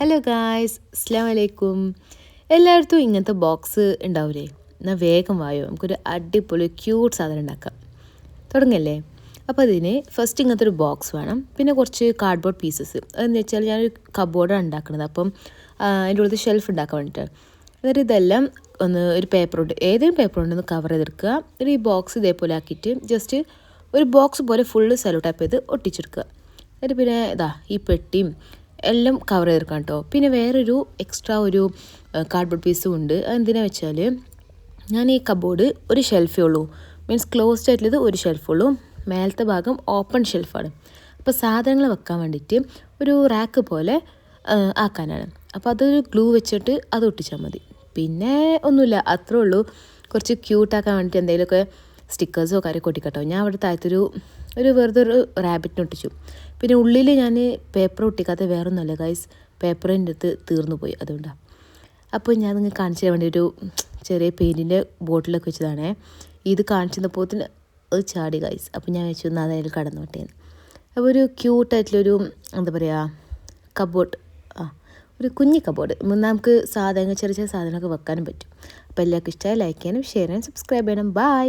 Hello guys, അസ്സലാമു അലൈക്കും. എല്ലായിടത്തും ഇങ്ങനത്തെ ബോക്സ് ഉണ്ടാവില്ലേ? എന്നാൽ വേഗം വായോ, നമുക്കൊരു അടിപൊളി ക്യൂട്ട് സാധനം ഉണ്ടാക്കാം. തുടങ്ങല്ലേ? അപ്പോൾ അതിന് ഫസ്റ്റ് ഇങ്ങനത്തെ ഒരു ബോക്സ് വേണം. പിന്നെ കുറച്ച് കാർഡ്ബോർഡ് പീസസ്. അതെന്ന് വെച്ചാൽ ഞാനൊരു കബോർഡാണ് ഉണ്ടാക്കുന്നത്. അപ്പം അതിൻ്റെ ഉള്ളിൽ ഷെൽഫ് ഉണ്ടാക്കാൻ വേണ്ടിയിട്ടാണ്. എന്നിട്ട് ഇതെല്ലാം ഒരു പേപ്പർ കൊണ്ട്, ഏതെങ്കിലും പേപ്പർ കൊണ്ടൊന്ന് കവർ ചെയ്തെടുക്കുക. എന്നിട്ട് ഈ ബോക്സ് ഇതേപോലെ ആക്കിയിട്ട് ജസ്റ്റ് ഒരു ബോക്സ് പോലെ ഫുള്ള് സെലോ ടാപ്പ് ചെയ്ത് ഒട്ടിച്ചെടുക്കുക. എന്നിട്ട് പിന്നെ ഈ പെട്ടിയും എല്ലാം കവർ ചെയ്തെടുക്കാം കേട്ടോ. പിന്നെ വേറൊരു എക്സ്ട്രാ ഒരു കാർഡ്ബോർഡ് പീസും ഉണ്ട്. അതെന്തിനാണെന്ന് വെച്ചാൽ ഞാൻ ഈ കബോർഡ് ഒരു ഷെൽഫേ ഉള്ളൂ, മീൻസ് ക്ലോസ്ഡ് ആയിട്ടുള്ളത് ഒരു ഷെൽഫുള്ളൂ. മേലത്തെ ഭാഗം ഓപ്പൺ ഷെൽഫാണ്. അപ്പോൾ സാധനങ്ങൾ വെക്കാൻ വേണ്ടിയിട്ട് ഒരു റാക്ക് പോലെ ആക്കാനാണ്. അപ്പോൾ അതൊരു ഗ്ലൂ വെച്ചിട്ട് അത് ഒട്ടിച്ചാൽ മതി. പിന്നെ ഒന്നുമില്ല, അത്രേ ഉള്ളൂ. കുറച്ച് ക്യൂട്ടാക്കാൻ വേണ്ടിയിട്ട് എന്തെങ്കിലുമൊക്കെ സ്റ്റിക്കേഴ്സോ കാര്യമൊക്കെ ഒട്ടിക്കട്ടോ. ഞാൻ അവിടെ താഴത്തൊരു വെറുതെ ഒരു റാബിറ്റിനെ ഒട്ടിച്ചു. പിന്നെ ഉള്ളിൽ ഞാൻ പേപ്പർ ഒട്ടിക്കാത്ത വേറൊന്നുമല്ല ഗൈസ്, പേപ്പറിൻ്റെ അടുത്ത് തീർന്നു പോയി, അതുകൊണ്ടാണ്. അപ്പോൾ ഞാൻ നിങ്ങൾക്ക് കാണിച്ചു തരാൻ വേണ്ടി ഒരു ചെറിയ പെയിൻറ്റിൻ്റെ ബോട്ടിലൊക്കെ വെച്ചതാണേ. ഇത് കാണിച്ചു തന്നപ്പോൾ അത് ചാടി ഗൈസ്. അപ്പോൾ ഞാൻ വെച്ചു എന്നാൽ അതിൽ കടന്നോട്ടേന്ന്. അപ്പോൾ ഒരു ക്യൂട്ടായിട്ടുള്ളൊരു എന്താ പറയുക കബോർഡ്, ഒരു കുഞ്ഞി കബോർഡ്. നമുക്ക് ചെറിയ ചെറിയ സാധനമൊക്കെ വെക്കാനും പറ്റും. അപ്പോൾ എല്ലാവർക്കും ഇഷ്ടമായി ലൈക്ക് ചെയ്യാനും ഷെയർ ചെയ്യാനും സബ്സ്ക്രൈബ് ചെയ്യണം. ബൈ.